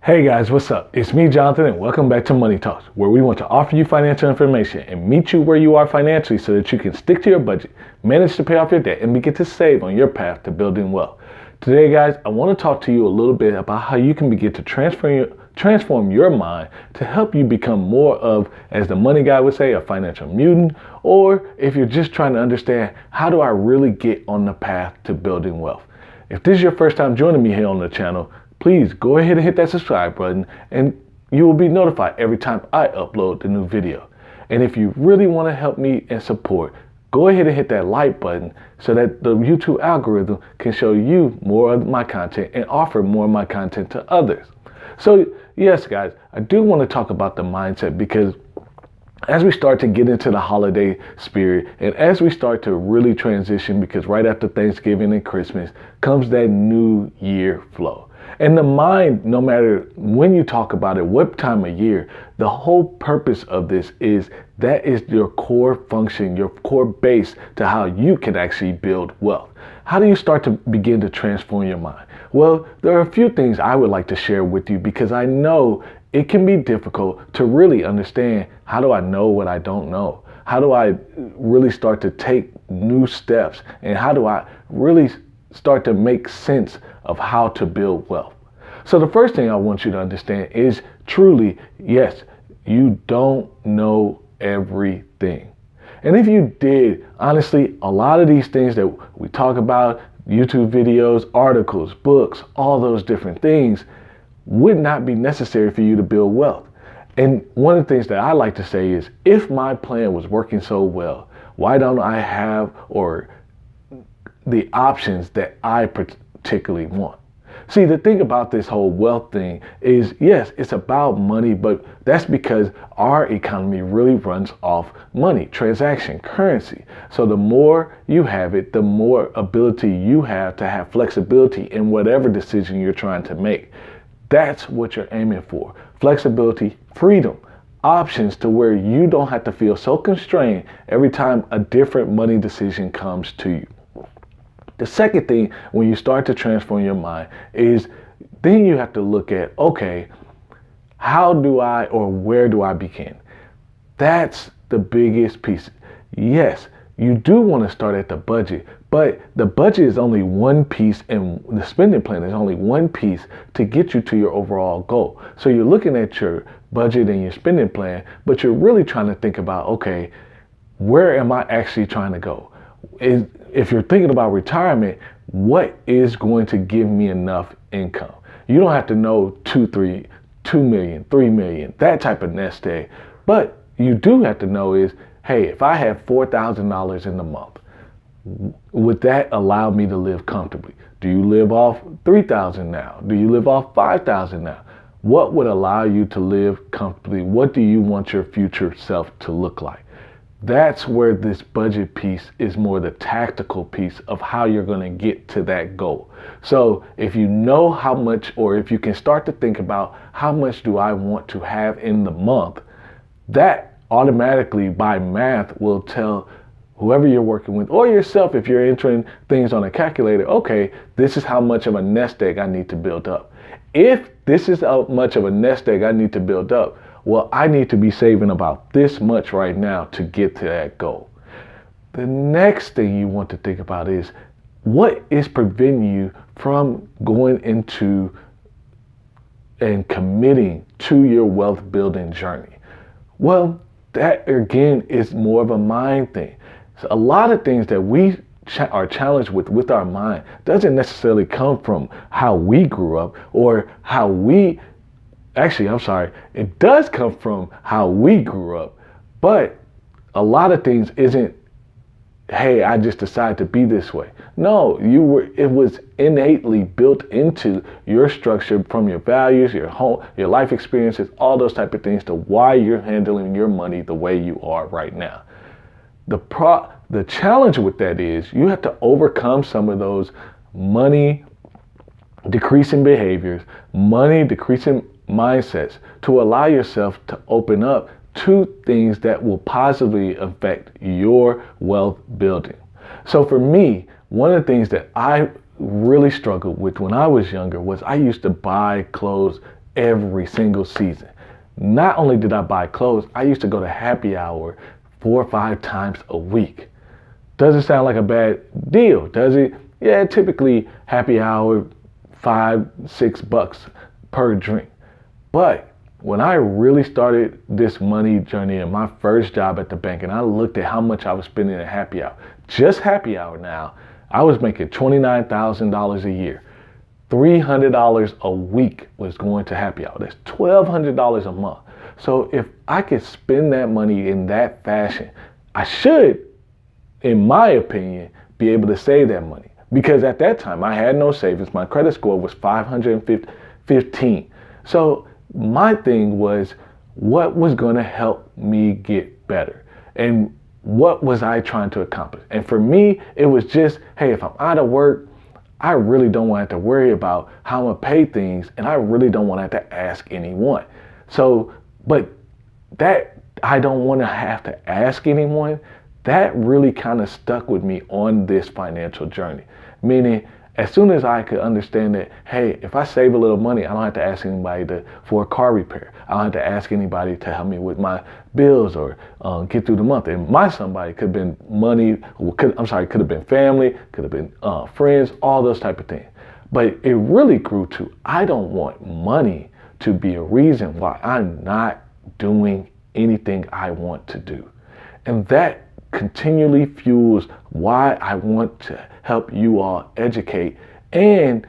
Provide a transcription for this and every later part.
Hey guys, what's up? It's me, Jonathan, and welcome back to Money Talks, where we want to offer you financial information and meet you where you are financially so that you can stick to your budget, manage to pay off your debt, and begin to save on your path to building wealth. Today, guys, I want to talk to you a little bit about how you can begin to transform your mind to help you become more of, as the money guy would say, a financial mutant, or if you're just trying to understand, how do I really get on the path to building wealth? If this is your first time joining me here on the channel, please go ahead and hit that subscribe button and you will be notified every time I upload the new video. And if you really want to help me and support, go ahead and hit that like button so that the YouTube algorithm can show you more of my content and offer more of my content to others. So yes, guys, I do want to talk about the mindset, because as we start to get into the holiday spirit and as we start to really transition, because right after Thanksgiving and Christmas comes that new year flow. And the mind, no matter when you talk about it, what time of year, the whole purpose of this is that is your core function, your core base to how you can actually build wealth. How do you start to begin to transform your mind? Well, there are a few things I would like to share with you, because I know it can be difficult to really understand, how do I know what I don't know? How do I really start to take new steps? And how do I really start to make sense of how to build wealth? So the first thing I want you to understand is truly, yes, you don't know everything. And if you did, honestly, a lot of these things that we talk about, YouTube videos, articles, books, all those different things would not be necessary for you to build wealth. And one of the things that I like to say is, if my plan was working so well, why don't I have the options that I particularly want? See, the thing about this whole wealth thing is, yes, it's about money, but that's because our economy really runs off money, transaction, currency. So the more you have it, the more ability you have to have flexibility in whatever decision you're trying to make. That's what you're aiming for. Flexibility, freedom, options to where you don't have to feel so constrained every time a different money decision comes to you. The second thing, when you start to transform your mind, is then you have to look at, okay, how do I, or where do I begin? That's the biggest piece. Yes, you do want to start at the budget, but the budget is only one piece, and the spending plan is only one piece to get you to your overall goal. So you're looking at your budget and your spending plan, but you're really trying to think about, okay, where am I actually trying to go? If you're thinking about retirement, what is going to give me enough income? You don't have to know 2 million, 3 million, that type of nest egg. But you do have to know is, hey, if I have $4,000 in the month, would that allow me to live comfortably? Do you live off $3,000 now? Do you live off $5,000 now? What would allow you to live comfortably? What do you want your future self to look like? That's where this budget piece is more the tactical piece of how you're going to get to that goal. So if you know how much, or if you can start to think about how much do I want to have in the month, that automatically by math will tell whoever you're working with, or yourself if you're entering things on a calculator, okay, this is how much of a nest egg I need to build up. If this is how much of a nest egg I need to build up, well, I need to be saving about this much right now to get to that goal. The next thing you want to think about is, what is preventing you from going into and committing to your wealth building journey? Well, that again is more of a mind thing. So a lot of things that we are challenged with our mind doesn't necessarily come from how we grew up, or how we it does come from how we grew up, but a lot of things isn't, hey, I just decided to be this way. No, it was innately built into your structure from your values, your home, your life experiences, all those type of things, to why you're handling your money the way you are right now. The challenge with that is you have to overcome some of those money decreasing behaviors, money decreasing mindsets, to allow yourself to open up to things that will positively affect your wealth building. So for me, one of the things that I really struggled with when I was younger was I used to buy clothes every single season. Not only did I buy clothes, I used to go to happy hour 4 or 5 times a week. Doesn't sound like a bad deal, does it? Yeah, typically happy hour, $5, $6 per drink. But when I really started this money journey in my first job at the bank, and I looked at how much I was spending at happy hour, just happy hour now, I was making $29,000 a year. $300 a week was going to happy hour. That's $1,200 a month. So if I could spend that money in that fashion, I should, in my opinion, be able to save that money. Because at that time, I had no savings. My credit score was 515. So my thing was, what was going to help me get better? And what was I trying to accomplish? And for me, it was just, hey, if I'm out of work, I really don't want to have to worry about how I'm going to pay things, and I really don't want to have to ask anyone. So, but that I don't want to have to ask anyone, that really kind of stuck with me on this financial journey. Meaning, as soon as I could understand that, hey, if I save a little money, I don't have to ask anybody for a car repair. I don't have to ask anybody to help me with my bills or get through the month. And my somebody could have been money, could have been family, could have been friends, all those type of things. But it really grew to, I don't want money to be a reason why I'm not doing anything I want to do. And that continually fuels why I want to help you all educate and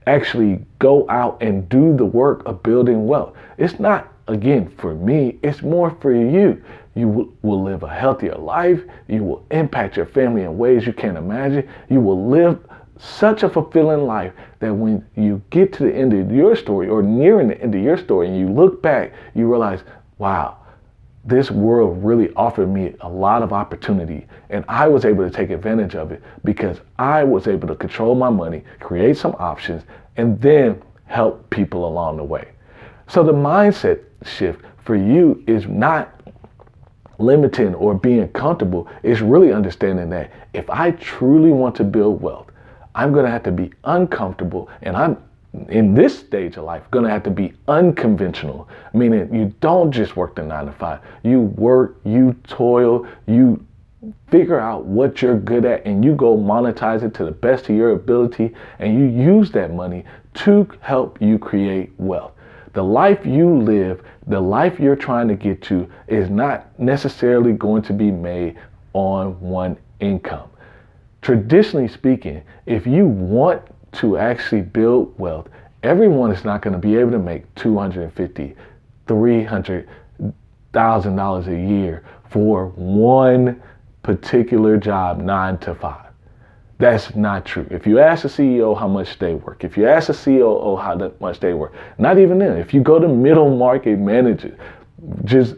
actually go out and do the work of building wealth. It's not, again, for me, it's more for you. You will live a healthier life. You will impact your family in ways you can't imagine. You will live such a fulfilling life that when you get to the end of your story or nearing the end of your story and you look back, you realize, wow, this world really offered me a lot of opportunity, and I was able to take advantage of it because I was able to control my money, create some options, and then help people along the way. So the mindset shift for you is not limiting or being comfortable. It's really understanding that if I truly want to build wealth, I'm going to have to be uncomfortable, and I'm in this stage of life going to have to be unconventional, meaning you don't just work the 9 to 5. You work, you toil, you figure out what you're good at, and you go monetize it to the best of your ability, and you use that money to help you create wealth. The life you live, the life you're trying to get to, is not necessarily going to be made on one income. Traditionally speaking, if you want to actually build wealth, everyone is not going to be able to make $250,000, $300,000 a year for one particular job, 9 to 5. That's not true. If you ask the CEO how much they work, if you ask the COO how much they work, not even then, if you go to middle market managers, just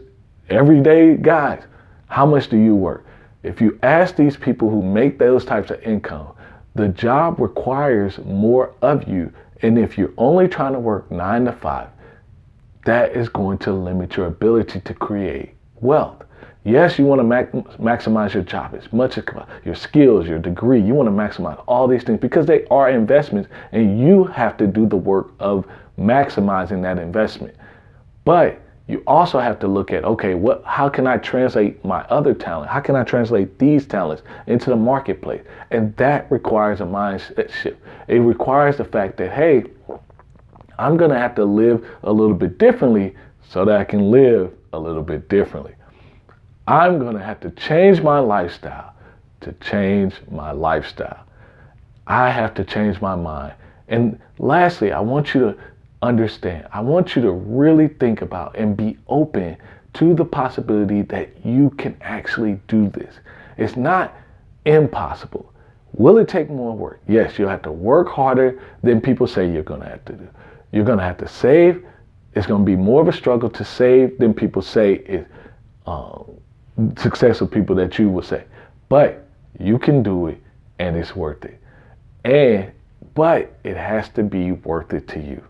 everyday guys, how much do you work? If you ask these people who make those types of income, the job requires more of you. And if you're only trying to work 9 to 5, that is going to limit your ability to create wealth. Yes, you want to maximize your job as much as your skills, your degree. You want to maximize all these things because they are investments, and you have to do the work of maximizing that investment. But you also have to look at, okay, how can I translate my other talent? How can I translate these talents into the marketplace? And that requires a mindset shift. It requires the fact that, hey, I'm going to have to live a little bit differently so that I can live a little bit differently. I'm going to have to change my lifestyle to change my lifestyle. I have to change my mind. And lastly, I want you to understand, I want you to really think about and be open to the possibility that you can actually do this. It's not impossible. Will it take more work? Yes, you'll have to work harder than people say you're going to have to do. You're going to have to save. It's going to be more of a struggle to save than people say is successful people that you will say. But you can do it, and it's worth it. But it has to be worth it to you.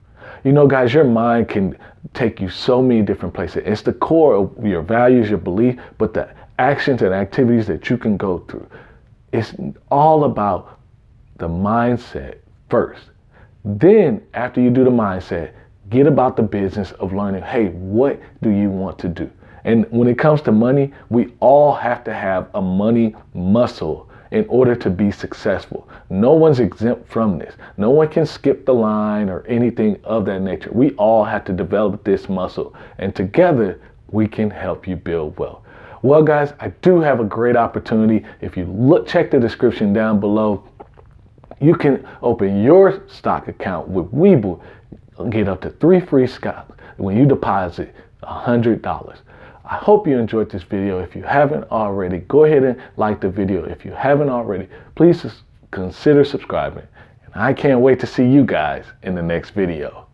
You know, guys, your mind can take you so many different places. It's the core of your values, your belief, but the actions and activities that you can go through. It's all about the mindset first. Then, after you do the mindset, get about the business of learning, hey, what do you want to do? And when it comes to money, we all have to have a money muscle in order to be successful. No one's exempt from this. No one can skip the line or anything of that nature. We all have to develop this muscle, and together we can help you build wealth. Well, guys, I do have a great opportunity. If you check the description down below, you can open your stock account with Webull, get up to 3 free stocks when you deposit $100. I hope you enjoyed this video. If you haven't already, go ahead and like the video. If you haven't already, please consider subscribing. And I can't wait to see you guys in the next video.